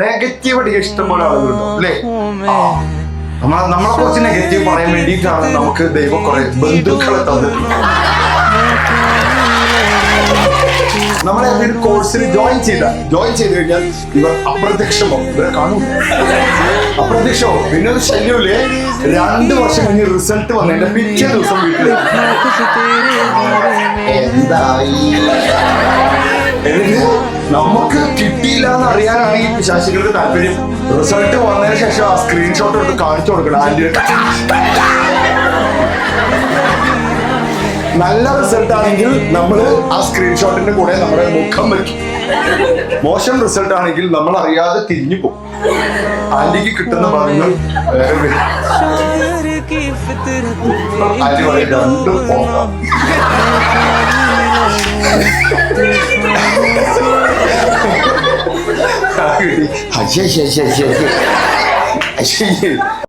Negative അടിക്കാൻ ഇഷ്ടംപോലെ ആളുകളുണ്ടോ അല്ലേ? നമ്മളെ കുറിച്ച് നെഗറ്റീവ് പറയാൻ വേണ്ടിയിട്ടാണ് നമുക്ക് ദൈവം കുറെ ബന്ധുക്കളെ തന്നിട്ടുണ്ട്. നമ്മളേതൊരു കോഴ്സിൽ ജോയിൻ ചെയ്ത് കഴിഞ്ഞാൽ ഇവർ അപ്രത്യക്ഷമാവും, ഇവരെ കാണൂല, അപ്രത്യക്ഷമാവും. പിന്നെ ഒരു ശല്യമില്ലേ, 2 വർഷം കഴിഞ്ഞ് റിസൾട്ട് വന്നതിന്റെ പിറ്റേ ദിവസം വീട്ടിൽ എന്തായി. നമുക്ക് കിട്ടിയില്ല എന്ന് അറിയാനാണ് ഈ പിശാചികൾക്ക് താല്പര്യം. റിസൾട്ട് വന്നതിന് ശേഷം ആ സ്ക്രീൻഷോട്ട് എടുത്ത് കാണിച്ചു കൊടുക്കണം ആന്റിയുടെ. നല്ല റിസൾട്ട് ആണെങ്കിൽ നമ്മൾ ആ സ്ക്രീൻഷോട്ടിന്റെ കൂടെ നമ്മുടെ മുഖം വയ്ക്കും. മോശം റിസൾട്ട് ആണെങ്കിൽ നമ്മൾ അറിയാതെ തിരിഞ്ഞു പോകും. ആന്റിക്ക് കിട്ടുന്ന ഭാഗങ്ങൾ വേറെ വരും. ആന്റി പറയും രണ്ടും പോകാം. ശരി